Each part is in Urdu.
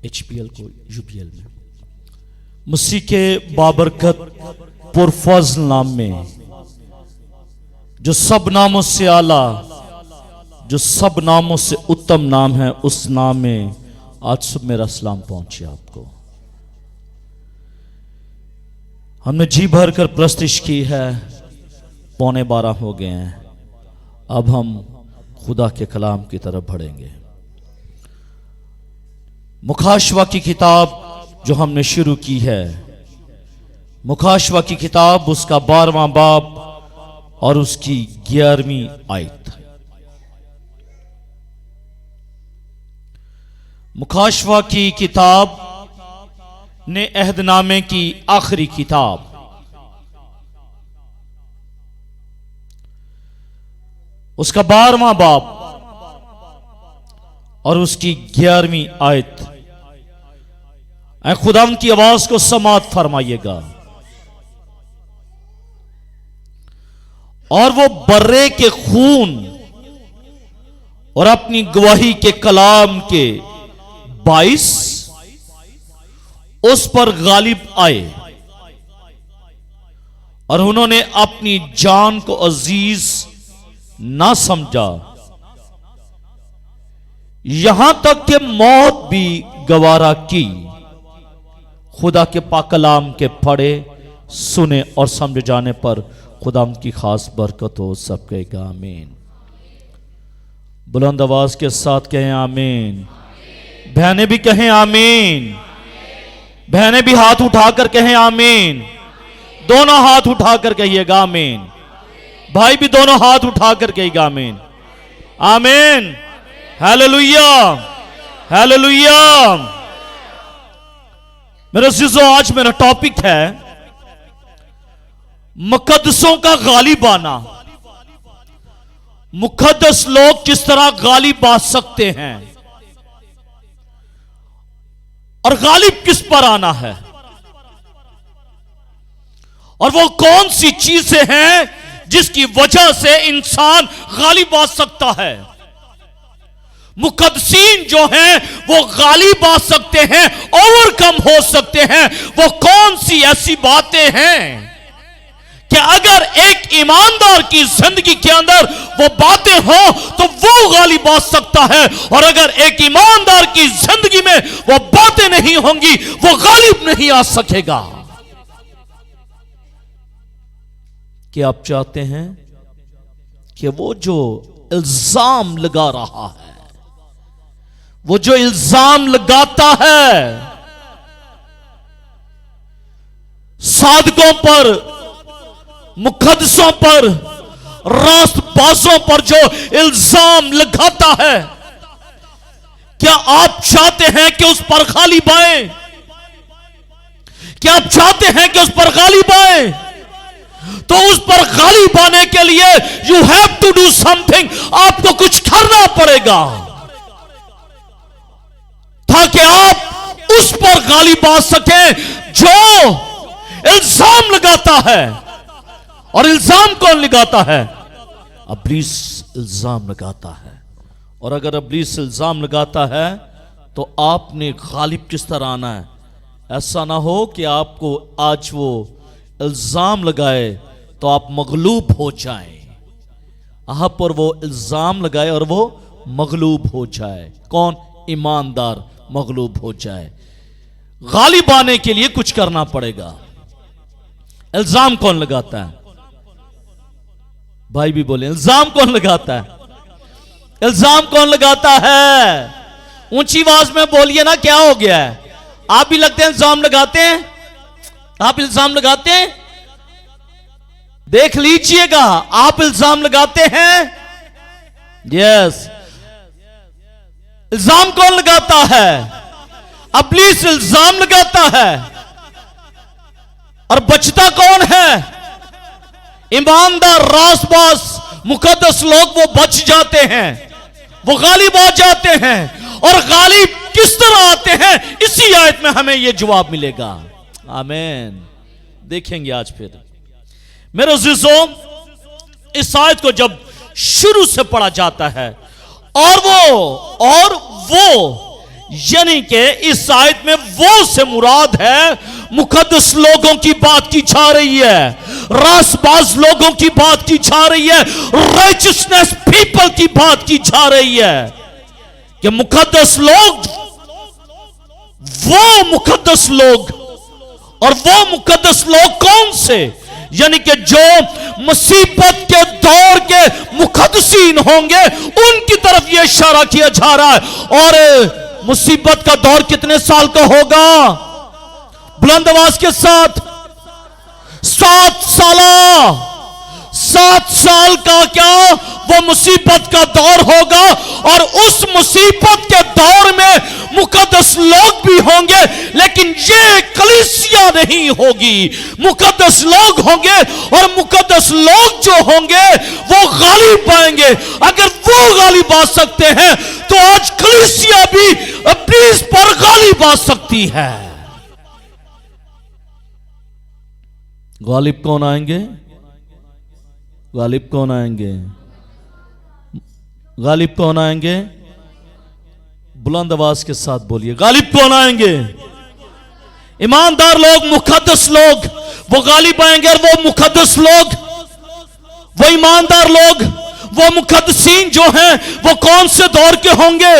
HPL کو UPL میں مسیح کے بابرکت پرفضل نام میں جو سب ناموں سے اعلیٰ، جو سب ناموں سے اتم نام ہے، اس نام میں آج صبح میرا سلام پہنچے آپ کو۔ ہم نے جی بھر کر پرستش کی ہے، 11:15 ہو گئے ہیں۔ اب ہم خدا کے کلام کی طرف بڑھیں گے۔ مکاشوہ کی کتاب جو ہم نے شروع کی ہے، مکاشوہ کی کتاب اس کا 12واں باب اور اس کی 11ویں آیت۔ مکاشوہ کی کتاب نے عہد نامے کی آخری کتاب، اس کا 12واں باب اور اس کی 11ویں آیت۔ اے خداوند کی آواز کو سماعت فرمائیے گا۔ اور وہ برے کے خون اور اپنی گواہی کے کلام کے باعث اس پر غالب آئے، اور انہوں نے اپنی جان کو عزیز نہ سمجھا، یہاں تک کہ موت بھی گوارا کی۔ خدا کے پاک کلام کے پڑھے، سنے اور سمجھ جانے پر خدا ان کی خاص برکت ہو۔ سب کہے گا آمین۔ بلند آواز کے ساتھ کہیں آمین۔ بہنیں بھی کہیں آمین۔ بہنیں بھی ہاتھ اٹھا کر کہیں آمین۔ دونوں ہاتھ اٹھا کر کہیے گا آمین۔ بھائی بھی دونوں ہاتھ اٹھا کر کہیے گا آمین۔ آمین۔ Hallelujah, hallelujah. میرے عزیزو، آج میرا ٹاپک ہے مقدسوں کا غالب آنا۔ مقدس لوگ کس طرح غالب آ سکتے ہیں، اور غالب کس پر آنا ہے، اور وہ کون سی چیزیں ہیں جس کی وجہ سے انسان غالب آ سکتا ہے۔ مقدسین جو ہیں وہ غالب آ سکتے ہیں، اوور کم ہو سکتے ہیں۔ وہ کون سی ایسی باتیں ہیں کہ اگر ایک ایماندار کی زندگی کے اندر وہ باتیں ہوں تو وہ غالب آ سکتا ہے، اور اگر ایک ایماندار کی زندگی میں وہ باتیں نہیں ہوں گی وہ غالب نہیں آ سکے گا۔ کیا آپ چاہتے ہیں کہ وہ جو الزام لگا رہا ہے، وہ جو الزام لگاتا ہے صادقوں پر، مقدسوں پر، راست بازوں پر جو الزام لگاتا ہے، کیا آپ چاہتے ہیں کہ اس پر غالب آئیں؟ کیا آپ چاہتے ہیں کہ اس پر غالب آئیں؟ تو اس پر غالب آنے کے لیے you have to do something، آپ کو کچھ کرنا پڑے گا تاکہ آپ اس پر غالب آ سکیں جو الزام لگاتا ہے۔ اور الزام کون لگاتا ہے؟ ابلیس الزام لگاتا ہے۔ اور اگر ابلیس الزام لگاتا ہے تو آپ نے غالب کس طرح آنا ہے؟ ایسا نہ ہو کہ آپ کو آج وہ الزام لگائے تو آپ مغلوب ہو جائیں۔ آپ پر وہ الزام لگائے اور وہ مغلوب ہو جائے۔ کون؟ ایماندار مغلوب ہو جائے۔ غالب آنے کے لیے کچھ کرنا پڑے گا۔ الزام کون لگاتا ہے؟ بھائی بھی بولیں، الزام کون لگاتا ہے؟ الزام کون لگاتا ہے؟ اونچی آواز میں بولیے نا، کیا ہو گیا ہے؟ آپ بھی لگتے ہیں الزام لگاتے ہیں؟ آپ الزام لگاتے ہیں؟ دیکھ لیجئے گا، آپ الزام لگاتے ہیں؟ یس۔ الزام کون لگاتا ہے؟ ابلیس الزام لگاتا ہے۔ اور بچتا کون ہے؟ ایماندار، راست باز، مقدس لوگ وہ بچ جاتے ہیں، وہ غالب آ جاتے ہیں۔ اور غالب کس طرح آتے ہیں؟ اسی آیت میں ہمیں یہ جواب ملے گا۔ آمین۔ دیکھیں گے آج پھر۔ میرے عزیزوں، اس آیت کو جب شروع سے پڑھا جاتا ہے اور وہ یعنی کہ اس آیت میں وہ سے مراد ہے مقدس لوگوں کی بات کی جا رہی ہے، راست باز لوگوں کی بات کی جا رہی ہے، righteousness people کی بات کی جا رہی ہے کہ مقدس لوگ، وہ مقدس لوگ، اور وہ مقدس لوگ کون سے؟ یعنی کہ جو مصیبت کے دور کے مقدسین ہوں گے ان کی طرف یہ اشارہ کیا جا رہا ہے۔ اور مصیبت کا دور کتنے سال کا ہوگا؟ بلند آواز کے ساتھ 7 سالہ، 7 سال کا کیا وہ مصیبت کا دور ہوگا، اور اس مصیبت کے دور میں مقدس لوگ بھی ہوں گے، لیکن یہ کلیسیا نہیں ہوگی، مقدس لوگ ہوں گے، اور مقدس لوگ جو ہوں گے وہ غالب آئیں گے۔ اگر وہ غالب آ سکتے ہیں تو آج کلیسیا بھی ابلیس پر غالب آ سکتی ہے۔ غالب کون آئیں گے؟ غالب کون آئیں گے؟ غالب کون آئیں گے؟ بلند آواز کے ساتھ بولیے، غالب کون آئیں گے؟ ایماندار لوگ، مقدس لوگ، وہ غالب آئیں گے۔ اور وہ مقدس لوگ، وہ ایماندار لوگ، وہ مقدسین جو ہیں وہ کون سے دور کے ہوں گے؟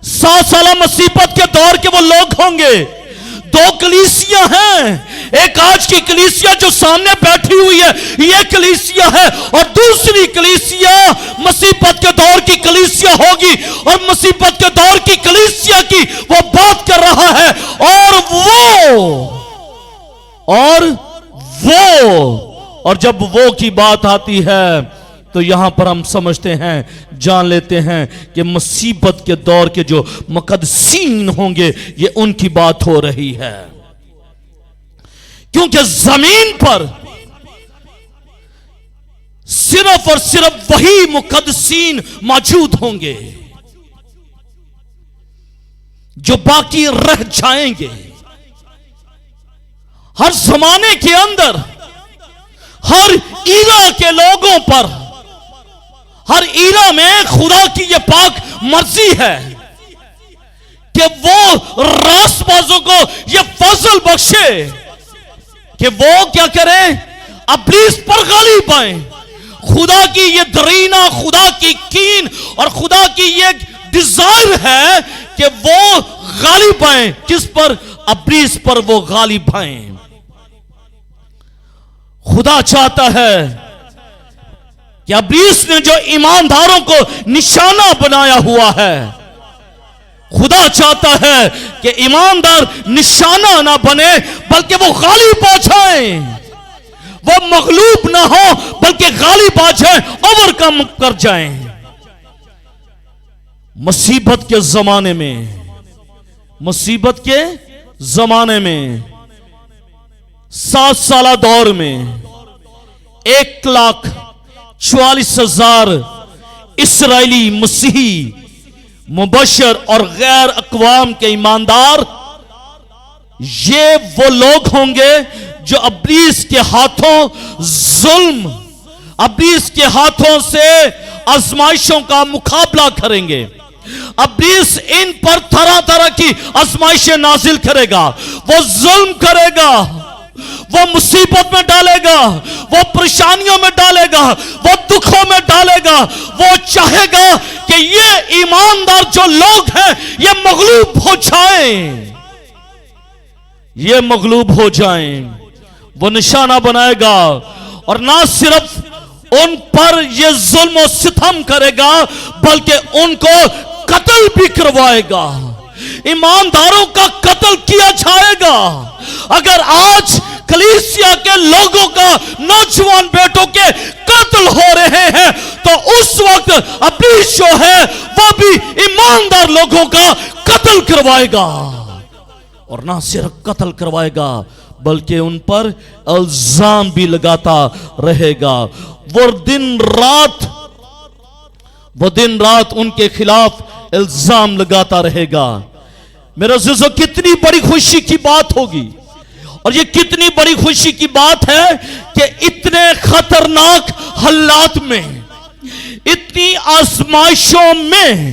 7 سالہ مصیبت کے دور کے وہ لوگ ہوں گے۔ 2 کلیسیاں ہیں، ایک آج کی کلیسیا جو سامنے بیٹھی ہوئی ہے یہ کلیسیا ہے، اور دوسری کلیسیا مصیبت کے دور کی کلیسیا ہوگی، اور مصیبت کے دور کی کلیسیا کی وہ بات کر رہا ہے۔ اور جب وہ کی بات آتی ہے تو یہاں پر ہم سمجھتے ہیں، جان لیتے ہیں کہ مصیبت کے دور کے جو مقدسین ہوں گے یہ ان کی بات ہو رہی ہے، کیونکہ زمین پر صرف اور صرف وہی مقدسین موجود ہوں گے جو باقی رہ جائیں گے۔ ہر زمانے کے اندر، ہر ایرا کے لوگوں پر، ہر ایرا میں خدا کی یہ پاک مرضی ہے کہ وہ راست بازوں کو یہ فضل بخشے کہ وہ کیا کریں؟ ابلیس پر غالب آئیں۔ خدا کی یہ درینہ، خدا کی کین اور خدا کی یہ ڈیزائر ہے کہ وہ غالب آئیں۔ کس پر؟ ابلیس پر وہ غالب آئیں۔ خدا چاہتا ہے کہ ابلیس نے جو ایمانداروں کو نشانہ بنایا ہوا ہے، خدا چاہتا ہے کہ ایماندار نشانہ نہ بنے بلکہ وہ غالب آ جائیں، وہ مغلوب نہ ہو بلکہ غالب آ جائیں، اوورکم کر جائیں۔ مصیبت کے زمانے میں، مصیبت کے زمانے میں 7 سالہ دور میں 1,44,000 اسرائیلی مسیحی مبشر اور غیر اقوام کے ایماندار، یہ وہ لوگ ہوں گے جو ابلیس کے ہاتھوں ظلم، ابلیس کے ہاتھوں سے آزمائشوں کا مقابلہ کریں گے۔ ابلیس ان پر طرح طرح کی آزمائشیں نازل کرے گا، وہ ظلم کرے گا، وہ مصیبت میں ڈالے گا، وہ پریشانیوں میں ڈالے گا، وہ دکھوں میں ڈالے گا۔ وہ چاہے گا کہ یہ ایماندار جو لوگ ہیں یہ مغلوب ہو جائیں، یہ مغلوب ہو جائیں۔ وہ نشانہ بنائے گا، اور نہ صرف ان پر یہ ظلم و ستم کرے گا بلکہ ان کو قتل بھی کروائے گا۔ ایمانداروں کا قتل کیا جائے گا۔ اگر آج کلیسیا کے لوگوں کا، نوجوان بیٹوں کے قتل ہو رہے ہیں تو اس وقت ابلیس جو ہے وہ بھی ایماندار لوگوں کا قتل کروائے گا، اور نہ صرف قتل کروائے گا بلکہ ان پر الزام بھی لگاتا رہے گا۔ وہ دن رات ان کے خلاف الزام لگاتا رہے گا۔ میرے عزیزو، کتنی بڑی خوشی کی بات ہوگی، اور یہ کتنی بڑی خوشی کی بات ہے کہ اتنے خطرناک حالات میں، اتنی آزمائشوں میں،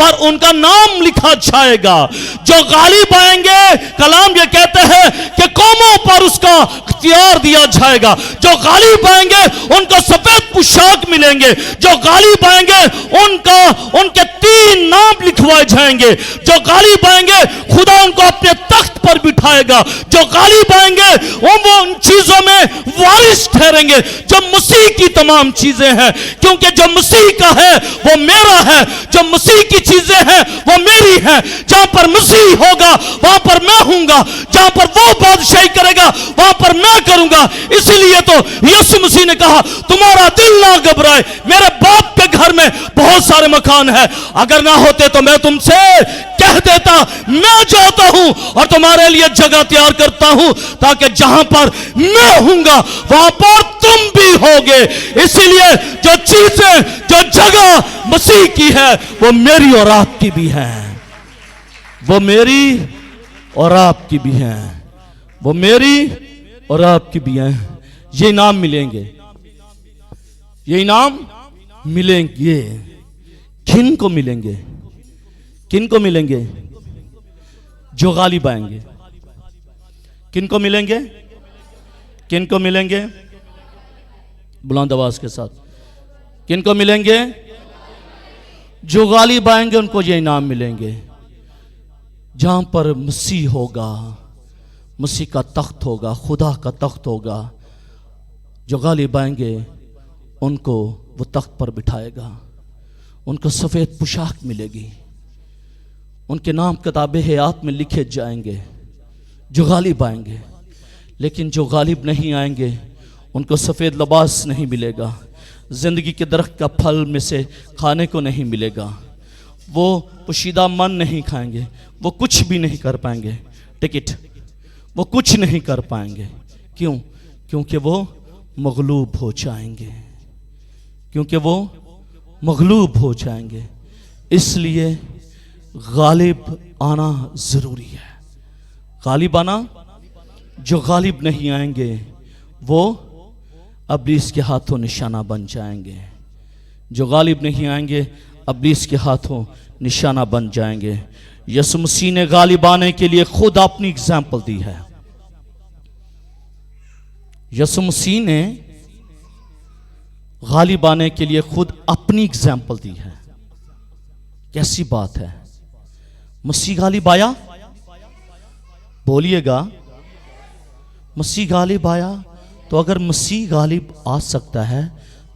پر ان کا نام لکھا جائے گا. جو غالب آئیں گے کلام یہ کہتے ہیں کہ قوموں پر اس کا اختیار دیا جائے گا. جو غالب آئیں گے ان کو سفید پوشاک ملیں گے. جو غالب آئیں گے ان کے 3 نام لکھوائے جائیں گے. جو غالب آئیں گے خدا ان کو اپنے تخت پر بٹھائے گا. جو غالب آئیں گے وہ ان چیزوں میں وارث ٹھہریں گے جو مسیح کی تمام چیزیں ہیں, کیونکہ جو مسیح کا ہے وہ میرا ہے. جو مسیح کی چیزیں ہیں وہ میری ہیں. جہاں پر مسیح ہوگا وہاں پر میں ہوں گا. جہاں پر وہ بادشاہی کرے گا وہاں پر میں کروں گا. اسی لیے تو یسوع مسیح نے کہا تمہارا دل نہ گھبرائے, میرے باپ کے گھر میں بہت سارے مکان ہیں. اگر نہ ہوتے تو میں تم سے کہہ دیتا میں جاتا ہوں اور تمہارے لیے جگہ تیار کرتا ہوں, تاکہ جہاں پر میں ہوں گا وہاں پر تم بھی ہوگے. اسی لیے جو چیزیں جو جگہ مسیح کی ہے وہ میری اور آپ کی بھی ہے. وہ میری اور آپ کی بھی ہیں. وہ میری اور آپ کی بھی ہیں. یہ انعام ملیں گے. یہ انعام ملیں گے. کن کو ملیں گے؟ کن کو ملیں گے؟ جو غالب آئیں گے. کن کو ملیں گے؟ کن کو ملیں گے؟ بلند آواز کے ساتھ. کن کو ملیں گے؟ جو غالب آئیں گے ان کو یہ انعام ملیں گے. جہاں پر مسیح ہوگا, مسیح کا تخت ہوگا, خدا کا تخت ہوگا, جو غالب آئیں گے ان کو وہ تخت پر بٹھائے گا. ان کو سفید پوشاک ملے گی. ان کے نام کتاب حیات میں لکھے جائیں گے جو غالب آئیں گے. لیکن جو غالب نہیں آئیں گے ان کو سفید لباس نہیں ملے گا. زندگی کے درخت کا پھل میں سے کھانے کو نہیں ملے گا. وہ پوشیدہ من نہیں کھائیں گے. وہ کچھ بھی نہیں کر پائیں گے. ٹکٹ وہ کچھ نہیں کر پائیں گے. کیوں؟ کیونکہ وہ مغلوب ہو جائیں گے. کیونکہ وہ مغلوب ہو جائیں گے. اس لیے غالب آنا ضروری ہے. غالب آنا. جو غالب نہیں آئیں گے وہ ابلیس کے ہاتھوں نشانہ بن جائیں گے. جو غالب نہیں آئیں گے ابلیس کے ہاتھوں نشانہ بن جائیں گے. یسوع مسیح نے غالب آنے کے لیے خود اپنی اگزامپل دی ہے. یسوع مسیح نے غالب آنے کے لیے خود اپنی اگزامپل دی ہے. کیسی بات ہے؟ مسیح غالب آیا. بولیے گا مسیح غالب آیا. تو اگر مسیح غالب آ سکتا ہے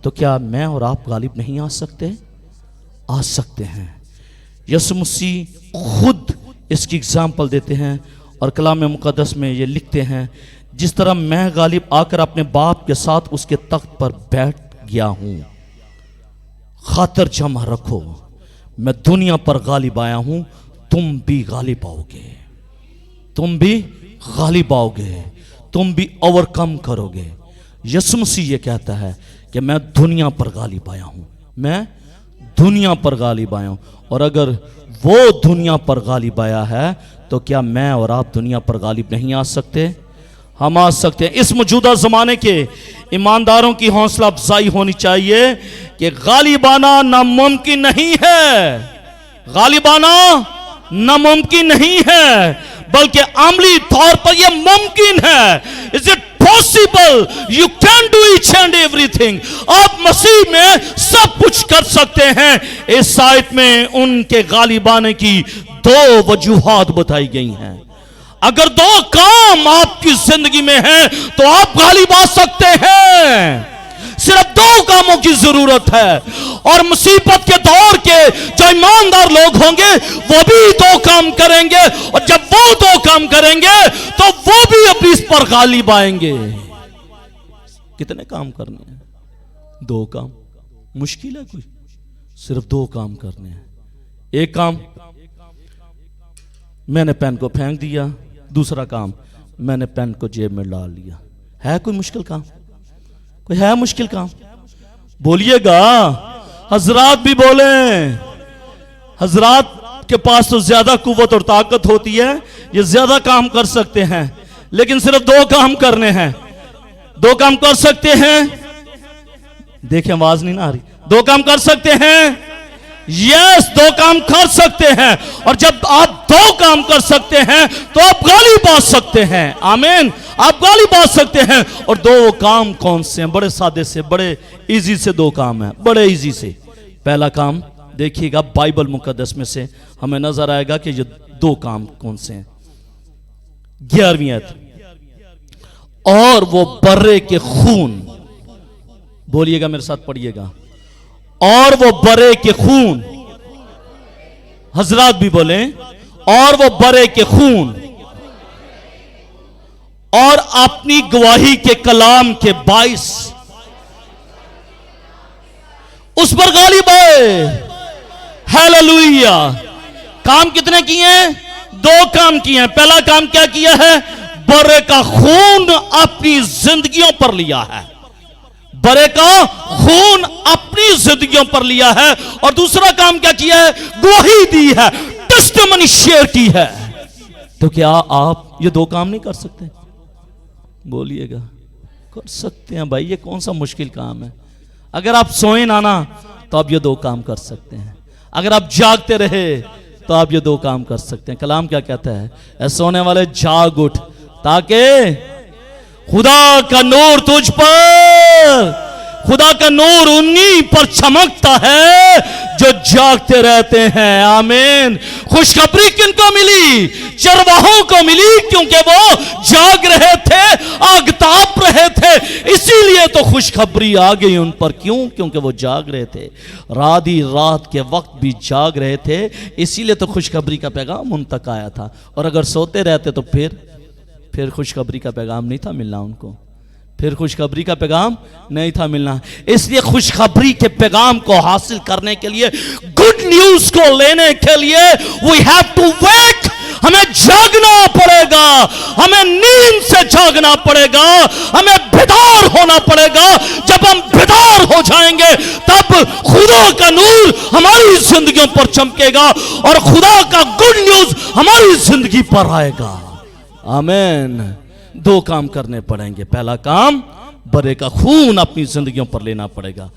تو کیا میں اور آپ غالب نہیں آ سکتے؟ آ سکتے ہیں. یسوع مسیح خود اس کی اگزامپل دیتے ہیں اور کلام مقدس میں یہ لکھتے ہیں جس طرح میں غالب آ کر اپنے باپ کے ساتھ اس کے تخت پر بیٹھ گیا ہوں, خاطر جمع رکھو میں دنیا پر غالب آیا ہوں, تم بھی غالب آؤ گے. تم بھی غالب آؤ گے. تم بھی اوورکم کرو گے. یسوع مسیح یہ کہتا ہے کہ میں دنیا پر غالب آیا ہوں. میں دنیا پر غالب آیا ہوں. اور اگر وہ دنیا پر غالب آیا ہے تو کیا میں اور آپ دنیا پر غالب نہیں آ سکتے؟ ہم آ سکتے ہیں. اس موجودہ زمانے کے ایمانداروں کی حوصلہ افزائی ہونی چاہیے کہ غالب آنا ناممکن نہیں ہے. غالب آنا ناممکن نہیں ہے بلکہ عملی طور پر یہ ممکن ہے. Is it possible? You can do each and everything. آپ مسیح میں سب کچھ کر سکتے ہیں. اس آیت میں ان کے غالب آنے کی 2 وجوہات بتائی گئی ہیں. اگر 2 کام آپ کی زندگی میں ہیں تو آپ غالب آ سکتے ہیں. صرف 2 کاموں کی ضرورت ہے. اور مصیبت کے دور کے جو ایماندار لوگ ہوں گے وہ بھی 2 کام کریں گے. اور جب وہ 2 کام کریں گے تو وہ بھی ابلیس پر غالب آئیں گے. کتنے کام کرنے ہیں؟ 2 کام. مشکل ہے کوئی؟ صرف 2 کام کرنے ہیں. ایک کام میں نے پین کو پھینک دیا. دوسرا کام میں نے پین کو جیب میں ڈال لیا. ہے کوئی مشکل کام؟ کوئی ہے مشکل کام؟ بولیے گا. حضرات بھی بولیں. حضرات کے پاس تو زیادہ قوت اور طاقت ہوتی ہے, یہ زیادہ کام کر سکتے ہیں. لیکن صرف 2 کام کرنے ہیں. 2 کام کر سکتے ہیں. دیکھیں آواز نہیں نہ آ رہی. 2 کام کر سکتے ہیں. یس دو کام کر سکتے ہیں، اور جب آپ دو کام کر سکتے ہیں تو آپ غالب آ سکتے ہیں. آمین. آپ غالب آ سکتے ہیں. اور دو کام کون سے ہیں؟ بڑے سادے سے، بڑے ایزی سے دو کام ہیں، بڑے ایزی سے. پہلا کام دیکھیے گا بائبل مقدس میں سے ہمیں نظر آئے گا کہ یہ دو کام کون سے ہیں. 11ویں آیت، اور وہ برے کے خون، بولیے گا میرے ساتھ، پڑھیے گا، اور وہ برے کے خون، حضرات بھی بولیں، اور وہ برے کے خون اور اپنی گواہی کے کلام کے باعث اس پر غالب آئے. ہیلیلویا. کام کتنے کیے ہیں؟ دو کام کیے ہیں. پہلا کام کیا کیا ہے؟ برے کا خون اپنی زندگیوں پر لیا ہے. برے کا خون اپنی زندگیوں پر لیا ہے. اور دوسرا کام کیا کیا ہے؟ گواہی دی ہے، ٹیسٹیمنی شیئر کی ہے. تو کیا آپ یہ دو کام نہیں کر سکتے؟ بولیے گا کر سکتے ہیں بھائی. یہ کون سا مشکل کام ہے؟ اگر آپ سوئیں نانا تو آپ یہ دو کام کر سکتے ہیں. اگر آپ جاگتے رہے تو آپ یہ دو کام کر سکتے ہیں. کلام کیا کہتا ہے؟ اے سونے والے جاگ اٹھ تاکہ خدا کا نور تجھ پر، خدا کا نور انہی پر چمکتا ہے جو جاگتے رہتے ہیں. آمین. خوشخبری کن کو ملی؟ چرواہوں کو ملی، کیونکہ وہ جاگ رہے تھے، آگ تاپ رہے تھے. اسی لیے تو خوشخبری آ گئی ان پر. کیوں؟ کیونکہ وہ جاگ رہے تھے، رات کے وقت بھی جاگ رہے تھے. اسی لیے تو خوشخبری کا پیغام ان تک آیا تھا. اور اگر سوتے رہتے تو پھر خوشخبری کا پیغام نہیں تھا ملنا ان کو. پھر خوشخبری کا پیغام نہیں تھا ملنا. اس لیے خوشخبری کے پیغام کو حاصل کرنے کے لیے، گڈ نیوز کو لینے کے لیے we have to wake. ہمیں جاگنا پڑے گا، ہمیں نیند سے جاگنا پڑے گا، ہمیں بیدار ہونا پڑے گا. جب ہم بیدار ہو جائیں گے تب خدا کا نور ہماری زندگیوں پر چمکے گا اور خدا کا گڈ نیوز ہماری زندگی پر آئے گا. آمین. دو کام کرنے پڑیں گے. پہلا کام برے کا خون اپنی زندگیوں پر لینا پڑے گا.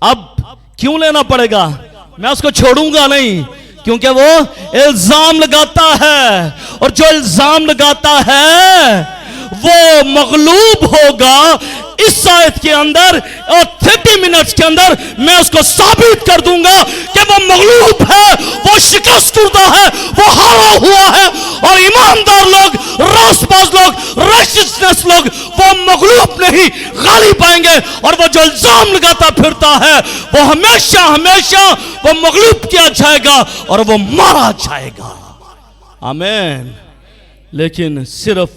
اب کیوں لینا پڑے گا؟ میں اس کو چھوڑوں گا نہیں، کیونکہ وہ الزام لگاتا ہے، اور جو الزام لگاتا ہے وہ مغلوب ہوگا. اس آیت کے اندر اور 30 منٹس کے اندر میں اس کو ثابت کر دوں گا کہ وہ مغلوب ہے، وہ شکست کردہ ہے، وہ ہارا ہوا ہے. اور ایماندار لوگ، راست باز لوگ، رائچسنس لوگ، وہ مغلوب نہیں، غالب آئیں گے. اور وہ جو الزام لگاتا پھرتا ہے وہ ہمیشہ وہ مغلوب کیا جائے گا اور وہ مارا جائے گا. آمین. لیکن صرف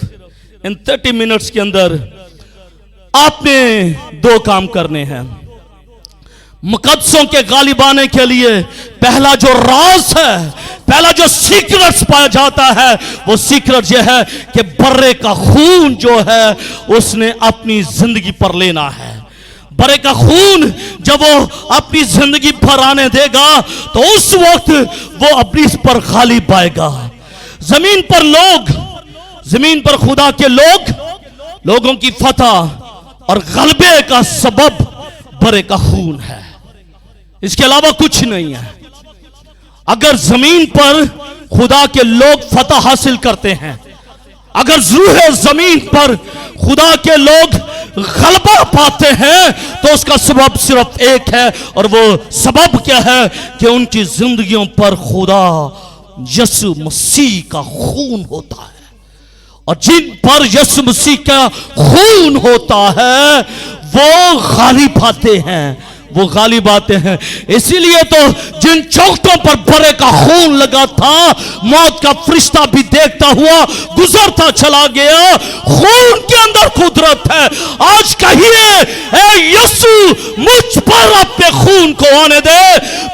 ان 30 منٹس کے اندر آپ نے دو کام کرنے ہیں. مقدسوں کے غالب آنے کے لیے پہلا جو راز ہے، پہلا جو سیکرٹس پایا جاتا ہے، وہ سیکرٹ یہ ہے کہ برے کا خون جو ہے اس نے اپنی زندگی پر لینا ہے. برے کا خون جب وہ اپنی زندگی پر آنے دے گا تو اس وقت وہ اپنی اس پر غالب آئے گا. زمین پر خدا کے لوگوں کی فتح اور غلبے کا سبب برے کا خون ہے. اس کے علاوہ کچھ نہیں ہے. اگر زمین پر خدا کے لوگ فتح حاصل کرتے ہیں، اگر روح زمین پر خدا کے لوگ غلبہ پاتے ہیں، تو اس کا سبب صرف ایک ہے. اور وہ سبب کیا ہے؟ کہ ان کی زندگیوں پر خدا یسوع مسیح کا خون ہوتا ہے. اور جن پر یسوع مسیح کا خون ہوتا ہے وہ غالب آتے ہیں، وہ غالب آتے ہیں. اسی لیے تو جن چوکٹوں پر برے کا خون لگا تھا، موت کا فرشتہ بھی دیکھتا ہوا گزرتا چلا گیا. خون کے اندر قدرت ہے. آج کہیے اے یسوع مجھ پر اپنے خون کو آنے دے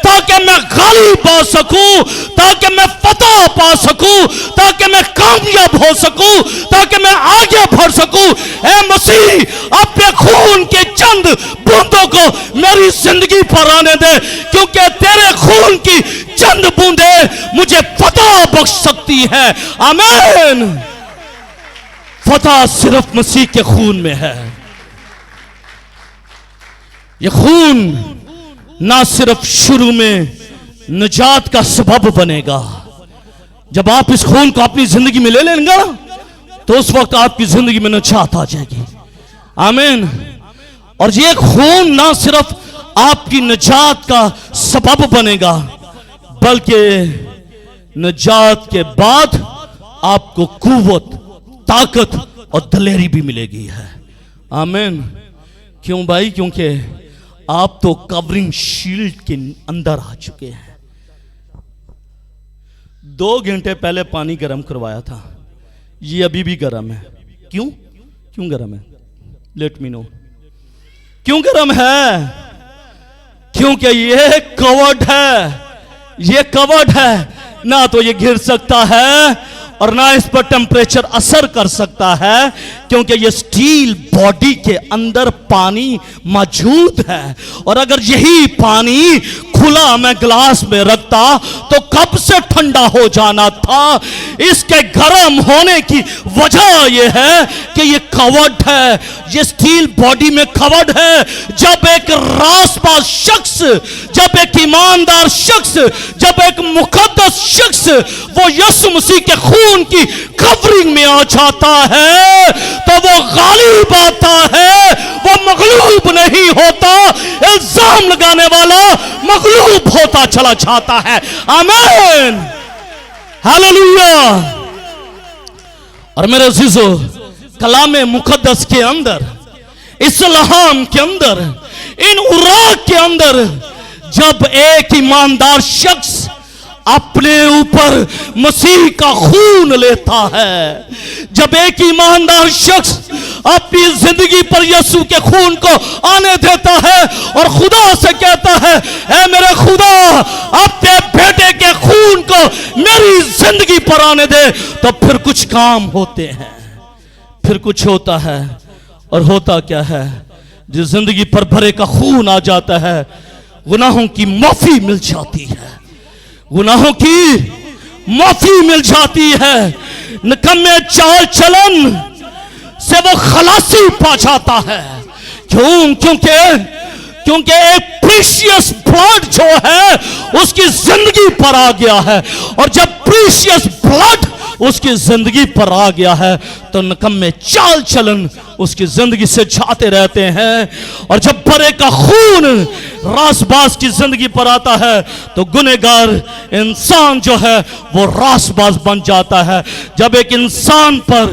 تاکہ میں غالب آ سکوں، تاکہ میں فتح پا سکوں، تاکہ میں کامیاب ہو سکوں، تاکہ میں آگے بڑھ سکوں. اے مسیح اپنے خون کے چند بوندوں کو میری زندگی پر آنے دے، کیونکہ تیرے خون کی چند بوندیں مجھے فتح بخش سکتی ہے. آمین. فتح صرف مسیح کے خون میں ہے. یہ خون نہ صرف شروع میں نجات کا سبب بنے گا. جب آپ اس خون کو اپنی زندگی میں لے لیں گے تو اس وقت آپ کی زندگی میں نجات آ جائے گی. آمین. اور یہ خون نہ صرف آپ کی نجات کا سبب بنے گا بلکہ نجات کے بعد آپ کو قوت، طاقت اور دلیری بھی ملے گی ہے. آمین. کیوں بھائی؟ کیونکہ آپ تو کورنگ شیلڈ کے اندر آ چکے ہیں. 2 گھنٹے پہلے پانی گرم کروایا تھا، یہ ابھی بھی گرم ہے. کیوں گرم ہے؟ لیٹ می نو. کیوں گرم ہے؟ کیونکہ یہ کورڈ ہے. یہ کورڈ ہے، نہ تو یہ گر سکتا ہے اور نہ اس پر ٹیمپریچر اثر کر سکتا ہے کیونکہ یہ سٹیل باڈی کے اندر پانی موجود ہے. اور اگر یہی پانی کھلا میں گلاس میں رکھتا تو کب سے ٹھنڈا ہو جانا تھا. اس کے گرم ہونے کی وجہ یہ ہے کہ یہ کورڈ ہے، یہ سٹیل باڈی میں کورڈ ہے. جب ایک راست باز شخص، جب ایک ایماندار شخص، جب ایک مقدس شخص وہ یسوع مسیح کے خون کی کورنگ میں آ جاتا ہے تو وہ غالب آتا ہے، وہ مغلوب نہیں ہوتا. الزام لگانے والا مغلوب ہوتا چلا جاتا ہے. آمین. ہاللویا. اور میرے عزیزو، کلام مقدس کے اندر، اسلام کے اندر، ان اوراق کے اندر جب ایک ایماندار شخص اپنے اوپر مسیح کا خون لیتا ہے، جب ایک ایماندار شخص اپنی زندگی پر یسوع کے خون کو آنے دیتا ہے اور خدا سے کہتا ہے اے میرے خدا اپنے بیٹے کے خون کو میری زندگی پر آنے دے، تو پھر کچھ کام ہوتے ہیں، پھر کچھ ہوتا ہے. اور ہوتا کیا ہے؟ جس زندگی پر بھرے کا خون آ جاتا ہے گناہوں کی معافی مل جاتی ہے، گناہوں کی معافی مل جاتی ہے. نکمے چال چلن سے وہ خلاصی پا جاتا ہے. کیونکہ ایک پریشیس بلڈ جو ہے اس کی زندگی پر آ گیا ہے. اور جب پریشیس بلڈ اس کی زندگی پر آ گیا ہے تو نکمے چال چلن اس کی زندگی سے جاتے رہتے ہیں. اور جب بھرے کا خون راس باز کی زندگی پر آتا ہے تو گنہگار انسان جو ہے وہ راس باز بن جاتا ہے. جب ایک انسان پر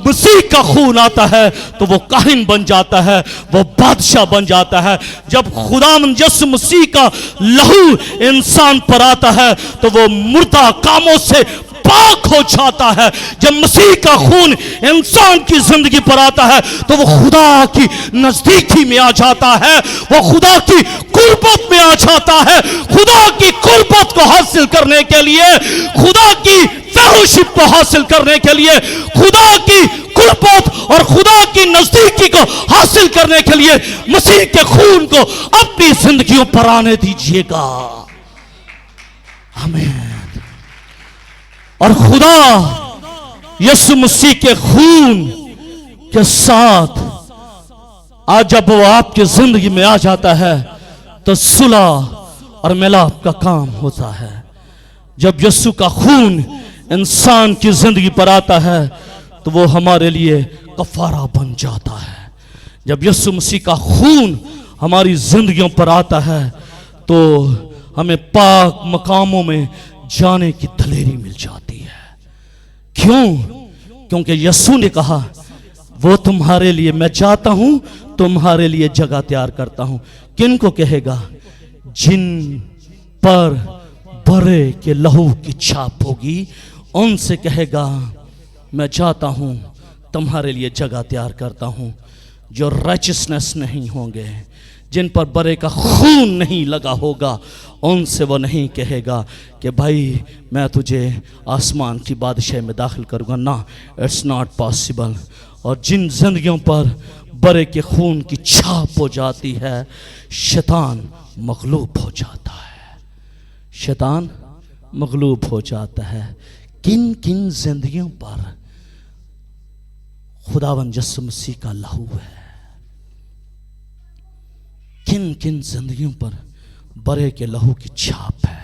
مسیح کا خون آتا ہے تو وہ کاہن بن جاتا ہے، وہ بادشاہ بن جاتا ہے. جب خداوند یسوع مسیح کا لہو انسان پر آتا ہے تو وہ مردہ کاموں سے پاک ہو جاتا ہے. جب مسیح کا خون انسان کی زندگی پر آتا ہے تو وہ خدا کی نزدیکی میں آ جاتا ہے، وہ خدا کی قربت میں آ جاتا ہے. خدا کی قربت کو حاصل کرنے کے لیے، خدا کی فیلوشپ کو حاصل کرنے کے لیے، خدا کی قربت اور خدا کی نزدیکی کو حاصل کرنے کے لیے مسیح کے خون کو اپنی زندگیوں پر آنے دیجیے گا. آمین. اور خدا یسوع مسیح کے خون کے ساتھ آج جب وہ آپ کی زندگی میں آ جاتا ہے تو صلح اور ملاپ کا کام ہوتا ہے. جب یسوع کا خون انسان کی زندگی پر آتا ہے تو وہ ہمارے لیے کفارہ بن جاتا ہے. جب یسوع مسیح کا خون ہماری زندگیوں پر آتا ہے تو ہمیں پاک مقاموں میں جانے کی دلیری مل جاتی ہے. کیونکہ یسوع نے کہا وہ تمہارے لیے، میں چاہتا ہوں تمہارے لیے جگہ تیار کرتا ہوں. کن کو کہے گا؟ جن پر برے کے لہو کی چھاپ ہوگی ان سے کہے گا میں چاہتا ہوں تمہارے لیے جگہ تیار کرتا ہوں. جو رائچسنس نہیں ہوں گے، جن پر برے کا خون نہیں لگا ہوگا، ان سے وہ نہیں کہے گا کہ بھائی میں تجھے آسمان کی بادشاہی میں داخل کروں گا. نہ، اٹس ناٹ پاسبل. اور جن زندگیوں پر برے کے خون کی چھاپ ہو جاتی ہے شیطان مغلوب ہو جاتا ہے. شیطان مغلوب ہو جاتا ہے. کن کن زندگیوں پر خداوند یسوع مسیح کا لہو ہے؟ کن کن زندگیوں پر برے کے لہو کی چھاپ ہے؟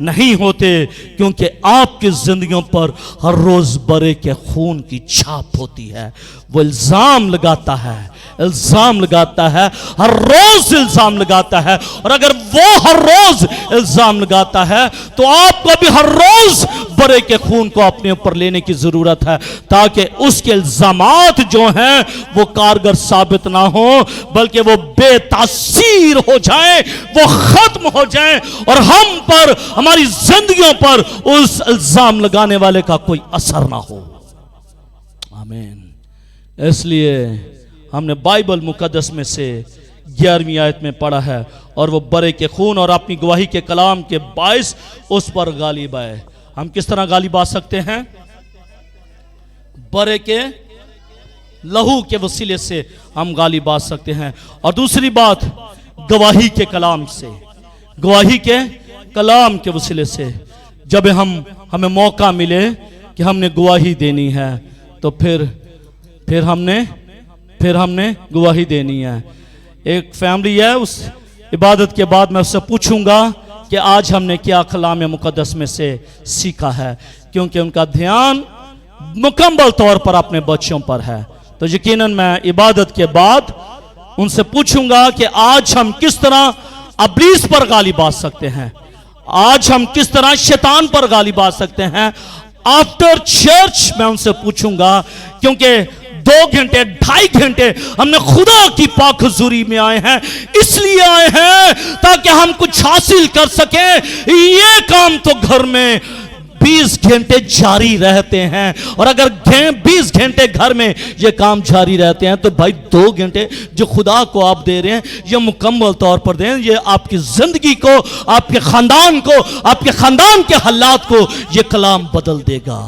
نہیں ہوتے، کیونکہ آپ کی زندگیوں پر ہر روز برے کے خون کی چھاپ ہوتی ہے۔ وہ الزام لگاتا ہے، الزام لگاتا ہے، ہر روز الزام لگاتا ہے، اور اگر وہ ہر روز الزام لگاتا ہے تو آپ کو بھی ہر روز برے کے خون کو اپنے اوپر لینے کی ضرورت ہے، تاکہ اس کے الزامات جو ہیں وہ کارگر ثابت نہ ہوں، بلکہ وہ بے تاثیر ہو جائیں، وہ ختم ہو جائیں، اور ہم پر، ہماری زندگیوں پر اس الزام لگانے والے کا کوئی اثر نہ ہو۔ آمین۔ اس لیے ہم نے بائبل مقدس میں سے 11ویں آیت میں پڑھا ہے، اور وہ برے کے خون اور اپنی گواہی کے کلام کے باعث اس پر غالب آئے۔ ہم کس طرح غالب آ سکتے ہیں؟ برے کے لہو کے وسیلے سے ہم غالب آ سکتے ہیں، اور دوسری بات گواہی کے کلام سے، گواہی کے کلام کے وسیلے سے۔ جب ہمیں موقع ملے کہ ہم نے گواہی دینی ہے تو پھر ہم نے گواہی دینی ہے۔ ایک فیملی ہے، اس عبادت کے بعد میں اس سے پوچھوں گا کہ آج ہم نے کیا کلام مقدس میں سے سیکھا ہے، کیونکہ ان کا دھیان مکمل طور پر اپنے بچوں پر ہے۔ تو یقیناً میں عبادت کے بعد ان سے پوچھوں گا کہ آج ہم کس طرح ابلیس پر غالب آ سکتے ہیں، آج ہم کس طرح شیطان پر غالب آ سکتے ہیں۔ آفٹر چرچ میں ان سے پوچھوں گا، کیونکہ 2 گھنٹے 2.5 گھنٹے ہم نے خدا کی پاک حضوری میں آئے ہیں، اس لیے آئے ہیں تاکہ ہم کچھ حاصل کر سکیں۔ یہ کام تو گھر میں 20 گھنٹے جاری رہتے ہیں، اور اگر 20 گھنٹے گھر میں یہ کام جاری رہتے ہیں تو بھائی 2 گھنٹے جو خدا کو آپ دے رہے ہیں یہ مکمل طور پر دیں، یہ آپ کی زندگی کو، آپ کے خاندان کو، آپ کے خاندان کے حالات کو یہ کلام بدل دے گا۔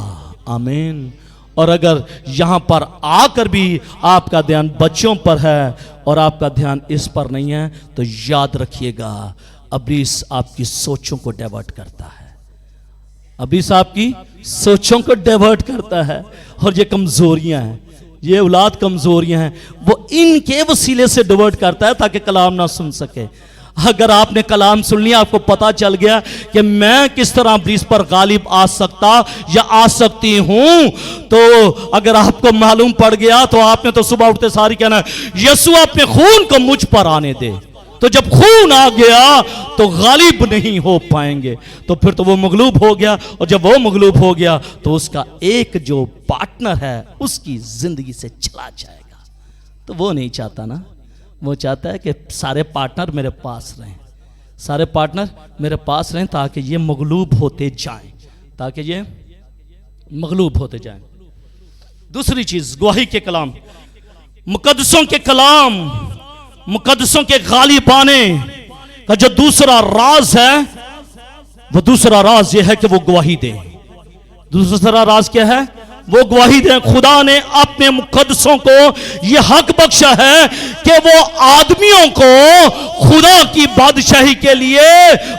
آمین۔ اور اگر یہاں پر آ کر بھی آپ کا دھیان بچوں پر ہے اور آپ کا دھیان اس پر نہیں ہے تو یاد رکھیے گا، ابلیس آپ کی سوچوں کو ڈیورٹ کرتا ہے، ابلیس آپ کی سوچوں کو ڈیورٹ کرتا ہے، اور یہ کمزوریاں ہیں، یہ اولاد کمزوریاں ہیں، وہ ان کے وسیلے سے ڈیورٹ کرتا ہے تاکہ کلام نہ سن سکے۔ اگر آپ نے کلام سن لیا، آپ کو پتا چل گیا کہ میں کس طرح ابلیس پر غالب آ سکتا یا آ سکتی ہوں، تو اگر آپ کو معلوم پڑ گیا تو آپ نے تو صبح اٹھتے ساری کہنا ہے یسوع اپنے خون کو مجھ پر آنے دے۔ تو جب خون آ گیا تو غالب نہیں ہو پائیں گے، تو پھر تو وہ مغلوب ہو گیا، اور جب وہ مغلوب ہو گیا تو اس کا ایک جو پارٹنر ہے اس کی زندگی سے چلا جائے گا۔ تو وہ نہیں چاہتا نا، وہ چاہتا ہے کہ سارے پارٹنر میرے پاس رہیں، سارے پارٹنر میرے پاس رہیں تاکہ یہ مغلوب ہوتے جائیں، تاکہ یہ مغلوب ہوتے جائیں۔ دوسری چیز گواہی کے کلام، مقدسوں کے کلام، مقدسوں کے غالب آنے کا جو دوسرا راز ہے، وہ دوسرا راز یہ ہے کہ وہ گواہی دیں۔ دوسرا راز کیا ہے؟ وہ گواہی دیں۔ خدا نے اپنے مقدسوں کو یہ حق بخشا ہے کہ وہ آدمیوں کو خدا کی بادشاہی کے لیے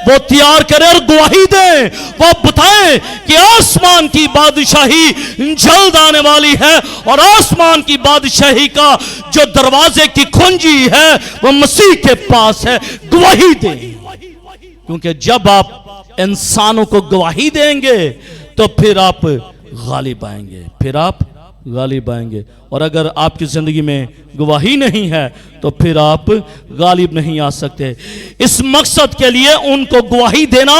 وہ تیار کرے اور گواہی دیں، وہ بتائیں کہ آسمان کی بادشاہی جلد آنے والی ہے، اور آسمان کی بادشاہی کا جو دروازے کی کنجی ہے وہ مسیح کے پاس ہے۔ گواہی دیں، کیونکہ جب آپ انسانوں کو گواہی دیں گے تو پھر آپ غالب آئیں گے، پھر آپ غالب آئیں گے۔ اور اگر آپ کی زندگی میں گواہی نہیں ہے تو پھر آپ غالب نہیں آ سکتے۔ اس مقصد کے لیے ان کو گواہی دینا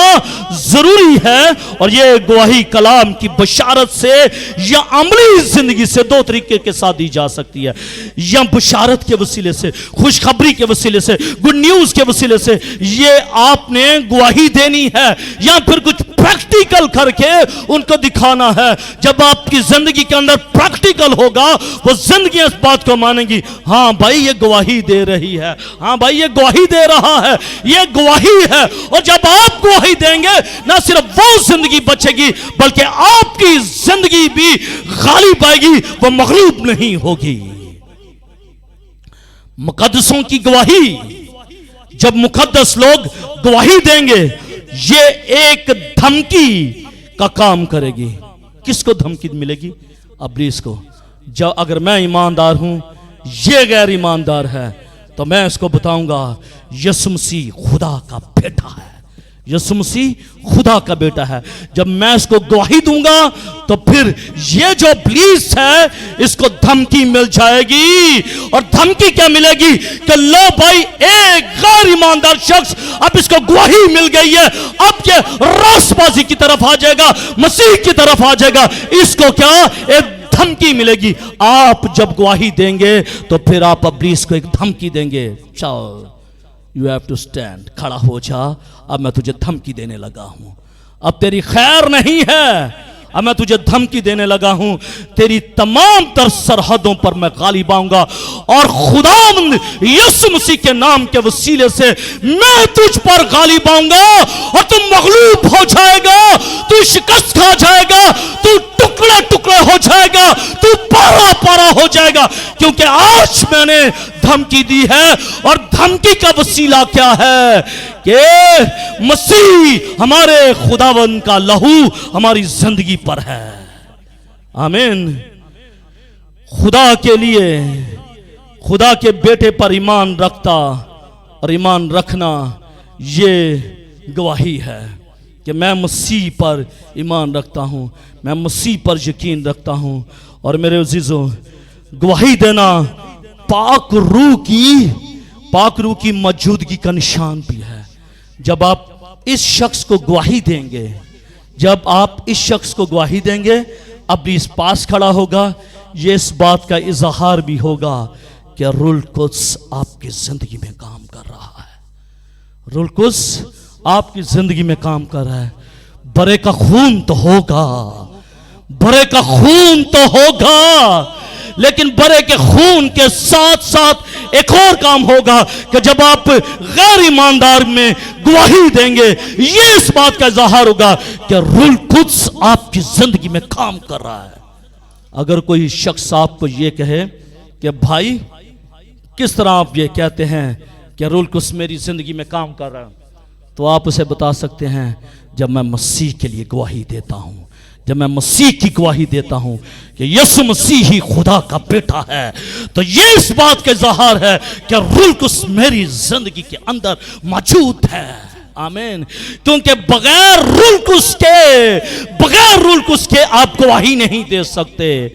ضروری ہے، اور یہ گواہی کلام کی بشارت سے یا عملی زندگی سے 2 طریقے کے ساتھ دی جا سکتی ہے، یا بشارت کے وسیلے سے، خوشخبری کے وسیلے سے، گڈ نیوز کے وسیلے سے یہ آپ نے گواہی دینی ہے، یا پھر کچھ پریکٹیکل کر کے ان کو دکھانا ہے۔ جب آپ کی زندگی کے اندر پریکٹیکل ہوگا وہ زندگی اس بات کو مانیں گی، ہاں بھائی یہ گواہی دے رہی ہے، ہاں بھائی یہ گواہی دے رہا ہے، یہ گواہی ہے۔ اور جب آپ گواہی دیں گے نہ صرف وہ زندگی بچے گی بلکہ آپ کی زندگی بھی غالب آئے گی، وہ مغلوب نہیں ہوگی۔ مقدسوں کی گواہی، جب مقدس لوگ گواہی دیں گے یہ ایک دھمکی کا کام کرے گی۔ کس کو دھمکی ملے گی؟ ابلیس کو۔ جب اگر میں ایماندار ہوں، یہ غیر ایماندار ہے، تو میں اس کو بتاؤں گا یسوع مسیح خدا کا بیٹا ہے، یسوع مسیح خدا کا بیٹا ہے. جب میں اس کو گواہی دوں گا تو پھر یہ جو ابلیس ہے اس کو دھمکی مل جائے گی. اور دھمکی کیا ملے گی کہ لو بھائی ایک غیر ایماندار شخص اب اس کو گواہی مل گئی ہے, اب یہ راست بازی کی طرف آ جائے گا, مسیح کی طرف آ جائے گا. اس کو کیا ایک دھمکی ملے گی. آپ جب گواہی دیں گے تو پھر آپ ابلیس کو ایک دھمکی دیں گے. چل You have to stand. کھڑا ہو جا, اب میں تجھے دھمکی دینے لگا ہوں. اب تیری خیر نہیں ہے, اب میں تجھے دھمکی دینے لگا ہوں. تیری تمام تر سرحدوں پر میں غالب آؤں گا, اور خداوند یسوع مسیح کے نام کے وسیلے سے میں تجھ پر غالب آؤں گا, اور تم مغلوب ہو جائے گا, تو شکست کھا جائے گا, تو ٹکڑے ٹکڑے ہو جائے گا, تو پارا پارا ہو جائے گا. کیونکہ آج میں نے دھمکی دی ہے, اور دھمکی کا وسیلہ کیا ہے کہ مسیح ہمارے خداوند کا لہو ہماری زندگی پر ہے. آمین. خدا کے لیے, خدا کے بیٹے پر ایمان رکھتا اور ایمان رکھنا یہ گواہی ہے کہ میں مسیح پر ایمان رکھتا ہوں, میں مسیح پر یقین رکھتا ہوں. اور میرے عزیزوں, گواہی دینا پاک روح کی موجودگی کا نشان بھی ہے. جب آپ اس شخص کو گواہی دیں گے, جب آپ اس شخص کو گواہی دیں گے, ابلیس پاس کھڑا ہوگا. یہ اس بات کا اظہار بھی ہوگا کہ روح القدس آپ کی زندگی میں کام کر رہا ہے. روح القدس آپ کی زندگی میں کام کر رہا ہے. برے کا خون تو ہوگا, برے کا خون تو ہوگا, لیکن برے کے خون کے ساتھ ساتھ ایک اور کام ہوگا کہ جب آپ غیر ایماندار میں گواہی دیں گے, یہ اس بات کا اظہار ہوگا کہ روح القدس آپ کی زندگی میں کام کر رہا ہے. اگر کوئی شخص آپ کو یہ کہے کہ بھائی کس طرح آپ یہ کہتے ہیں کہ روح القدس میری زندگی میں کام کر رہا ہے, تو آپ اسے بتا سکتے ہیں جب میں مسیح کے لیے گواہی دیتا ہوں, جب میں مسیح کی گواہی دیتا ہوں کہ یسوع مسیح ہی خدا کا بیٹا ہے, تو یہ اس بات کا اظہار ہے کہ روح القدس میری زندگی کے اندر موجود ہے. آمین. کیونکہ بغیر روح القدس کے آپ گواہی نہیں دے سکتے.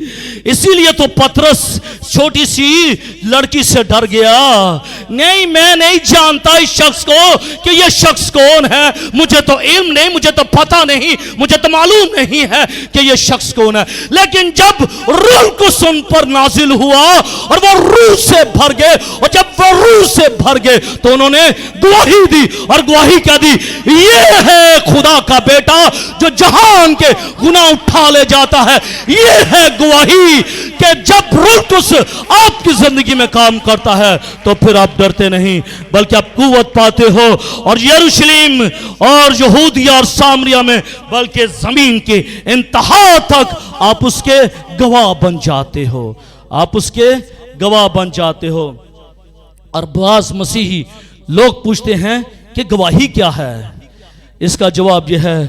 اسی لیے تو پترس چھوٹی سی لڑکی سے ڈر گیا. نہیں, میں نہیں جانتا اس شخص کو کہ یہ شخص کون ہے, مجھے تو علم نہیں, مجھے تو پتہ نہیں, مجھے تو معلوم نہیں ہے کہ یہ شخص کون ہے. لیکن جب روح القدس ان پر نازل ہوا اور وہ روح سے بھر گئے, اور جب وہ روح سے بھر گئے تو انہوں نے گواہی دی. اور گواہی کیا دی؟ یہ ہے خدا کا بیٹا جو جہان کے گناہ اٹھا لے جاتا ہے. یہ ہے گواہی کہ جب روح القدس آپ کی زندگی میں کام کرتا ہے تو پھر آپ ڈرتے نہیں, بلکہ آپ قوت پاتے ہو, اور یروشلم اور یہودیہ اور سامریہ میں, بلکہ زمین کے انتہا تک آپ اس کے گواہ بن جاتے ہو, آپ اس کے گواہ بن جاتے ہو. اور بعض مسیحی لوگ پوچھتے ہیں کہ گواہی کیا ہے؟ اس کا جواب یہ ہے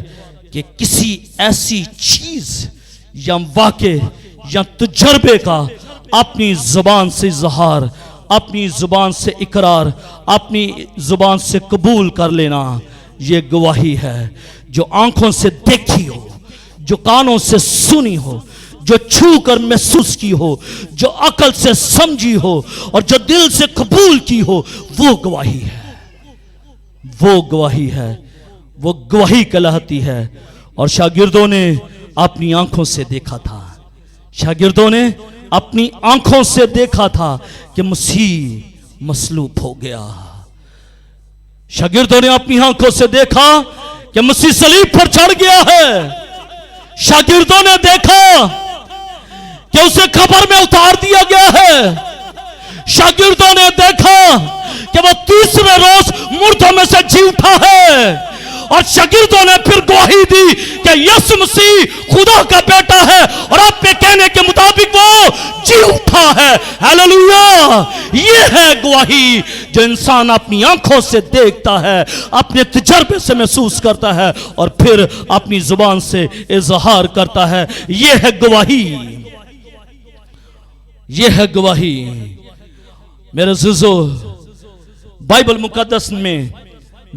کہ کسی ایسی چیز یا واقعے یا تجربے کا اپنی زبان سے اظہار, اپنی زبان سے اقرار, اپنی زبان سے قبول کر لینا, یہ گواہی ہے. جو آنکھوں سے دیکھی ہو, جو کانوں سے سنی ہو, جو چھو کر محسوس کی ہو, جو عقل سے سمجھی ہو, اور جو دل سے قبول کی ہو, وہ گواہی ہے. وہ گواہی ہے, وہ گواہی کہلاتی ہے. اور شاگردوں نے اپنی آنکھوں سے دیکھا تھا, شاگردوں نے اپنی آنکھوں سے دیکھا تھا کہ مسیح مصلوب ہو گیا. شاگردوں نے اپنی آنکھوں سے دیکھا کہ مسیح صلیب پر چڑھ گیا ہے. شاگردوں نے دیکھا کہ اسے قبر میں اتار دیا گیا ہے. شاگردوں نے دیکھا کہ وہ تیسرے روز مردوں میں سے جی اٹھا ہے. اور شاگردوں نے پھر گواہی دی کہ یسوع مسیح خدا کا بیٹا ہے, اور آپ کے کہنے کے مطابق وہ جی اٹھا ہے. ہیلیلویا. یہ ہے گواہی جو انسان اپنی آنکھوں سے دیکھتا ہے, اپنے تجربے سے محسوس کرتا ہے, اور پھر اپنی زبان سے اظہار کرتا ہے. یہ ہے گواہی, یہ ہے گواہی. میرے عزیزو, بائبل مقدس میں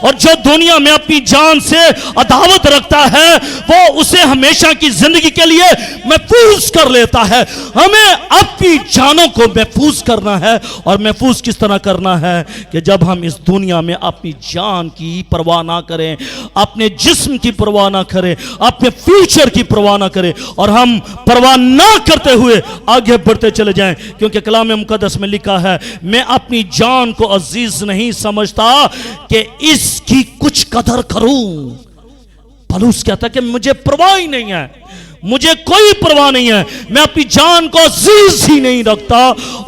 اور جو دنیا میں اپنی جان سے عداوت رکھتا ہے وہ اسے ہمیشہ کی زندگی کے لیے محفوظ کر لیتا ہے۔ ہمیں اپنی جانوں کو محفوظ کرنا ہے، اور محفوظ کس طرح کرنا ہے کہ جب ہم اس دنیا میں اپنی جان کی پرواہ نہ کریں، اپنے جسم کی پرواہ نہ کریں، اپنے فیوچر کی پرواہ نہ کریں، اور ہم پرواہ نہ کرتے ہوئے آگے بڑھتے چلے جائیں، کیونکہ کلام مقدس میں لکھا ہے میں اپنی جان کو عزیز نہیں سمجھتا کہ اس کی کچھ قدر کروں۔ پولس کہتا ہے کہ مجھے پرواہ ہی نہیں ہے، مجھے کوئی پرواہ نہیں ہے، میں اپنی جان کو عزیز ہی نہیں رکھتا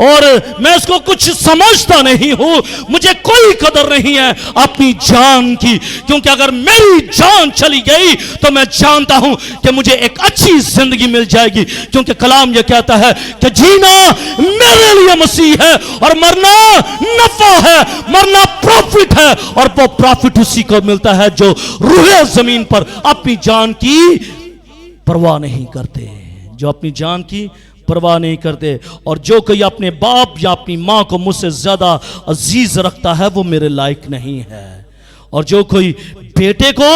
اور میں اس کو کچھ سمجھتا نہیں ہوں، مجھے کوئی قدر نہیں ہے اپنی جان کی، کیونکہ اگر میری جان چلی گئی تو میں جانتا ہوں کہ مجھے ایک اچھی زندگی مل جائے گی، کیونکہ کلام یہ کہتا ہے کہ جینا میرے لیے مسیح ہے اور مرنا نفع ہے، مرنا پروفٹ ہے، اور وہ پروفٹ اسی کو ملتا ہے جو روح زمین پر اپنی جان کی پرواہ نہیں کرتے، جو اپنی جان کی پرواہ نہیں کرتے۔ اور جو کوئی اپنے باپ یا اپنی ماں کو مجھ سے زیادہ عزیز رکھتا ہے وہ میرے لائق نہیں ہے، اور جو کوئی بیٹے کو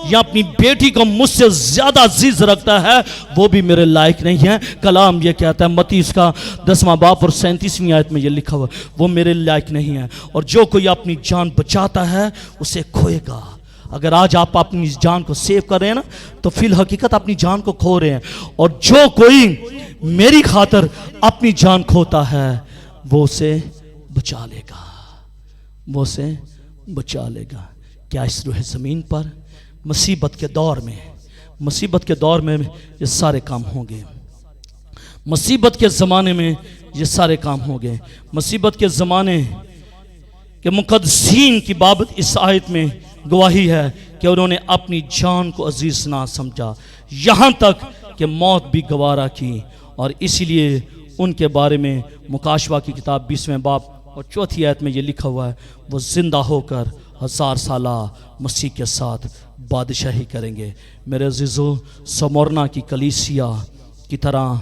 یا اپنی بیٹی کو مجھ سے زیادہ عزیز رکھتا ہے وہ بھی میرے لائق نہیں ہے۔ کلام یہ کہتا ہے متی اس کا 10واں باب اور 37ویں آیت میں یہ لکھا ہوا وہ میرے لائق نہیں ہے، اور جو کوئی اپنی جان بچاتا ہے اسے کھوئے گا۔ اگر آج آپ اپنی جان کو سیو کر رہے ہیں نا تو فی الحقیقت اپنی جان کو کھو رہے ہیں، اور جو کوئی میری خاطر اپنی جان کھوتا ہے وہ اسے بچا لے گا، وہ اسے بچا لے گا۔ کیا اس روح زمین پر مصیبت کے دور میں یہ سارے کام ہوں گے؟ مصیبت کے زمانے میں یہ سارے کام ہوں گے۔ مصیبت کے زمانے کے مقدسین کی بابت اس آیت میں گواہی ہے کہ انہوں نے اپنی جان کو عزیز نہ سمجھا، یہاں تک کہ موت بھی گوارا کی، اور اسی لیے ان کے بارے میں مکاشوہ کی کتاب 20ویں باب اور 4 آیت میں یہ لکھا ہوا ہے وہ زندہ ہو کر 1000 سالہ مسیح کے ساتھ بادشاہی کریں گے۔ میرے عزیزو، سمورنا کی کلیسیا کی طرح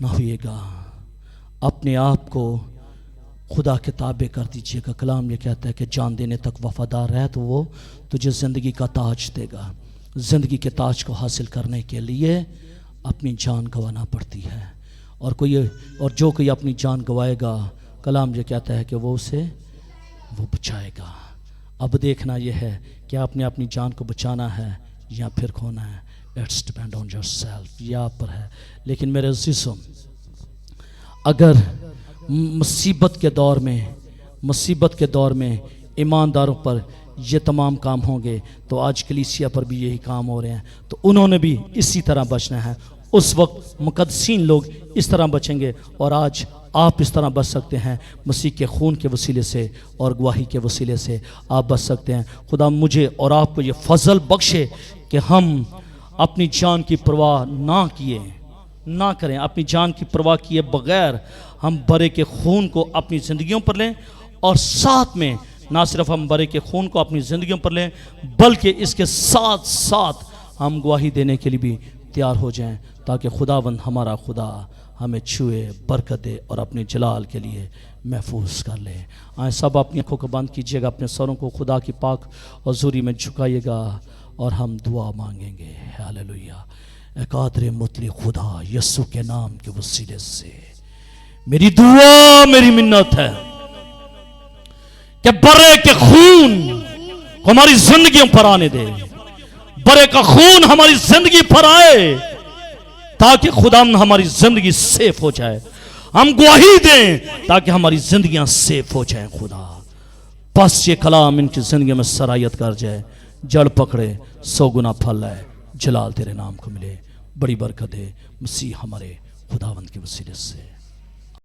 نہ ہوئے گا، اپنے آپ کو خدا کے تابع کر دیجئے گا۔ کلام یہ کہتا ہے کہ جان دینے تک وفادار رہ تو وہ تجھے زندگی کا تاج دے گا۔ زندگی کے تاج کو حاصل کرنے کے لیے اپنی جان گنوانا پڑتی ہے، اور جو کوئی اپنی جان گوائے گا کلام یہ کہتا ہے کہ وہ اسے بچائے گا۔ اب دیکھنا یہ ہے کہ آپ نے اپنی جان کو بچانا ہے یا پھر کھونا ہے۔ It's depend on yourself، یہ آپ پر ہے۔ لیکن میرے عزیزوں، اگر مصیبت کے دور میں ایمانداروں پر یہ تمام کام ہوں گے تو آج کلیسیا پر بھی یہی کام ہو رہے ہیں، تو انہوں نے بھی اسی طرح بچنا ہے۔ اس وقت مقدسین لوگ اس طرح بچیں گے، اور آج آپ اس طرح بچ سکتے ہیں مسیح کے خون کے وسیلے سے اور گواہی کے وسیلے سے آپ بچ سکتے ہیں۔ خدا مجھے اور آپ کو یہ فضل بخشے کہ ہم اپنی جان کی پرواہ نہ کریں، اپنی جان کی پرواہ کیے بغیر ہم برے کے خون کو اپنی زندگیوں پر لیں، اور ساتھ میں نہ صرف ہم برے کے خون کو اپنی زندگیوں پر لیں بلکہ اس کے ساتھ ساتھ ہم گواہی دینے کے لیے بھی تیار ہو جائیں، تاکہ خداوند ہمارا خدا ہمیں چھوئے، برکت دے اور اپنے جلال کے لیے محفوظ کر لے۔ آئیں سب اپنی آنکھوں کو بند کیجئے گا، اپنے سروں کو خدا کی پاک حضوری میں جھکائیے گا اور ہم دعا مانگیں گے۔ ہاللویہ۔ اے قادر مطلق خدا، یسوع کے نام کے وسیلے سے میری دعا، میری منت ہے کہ برے کے خون ہماری زندگیوں پر آنے دے، برے کا خون ہماری زندگی پر آئے تاکہ خدا ہماری زندگی سیف ہو جائے، ہم گواہی دیں تاکہ ہماری زندگیاں سیف ہو جائیں۔ خدا بس یہ کلام ان کی زندگی میں سرایت کر جائے، جڑ پکڑے، 100 گنا پھل ہے، جلال تیرے نام کو ملے، بڑی برکت ہے مسیح ہمارے خداوند کے وسیلے سے۔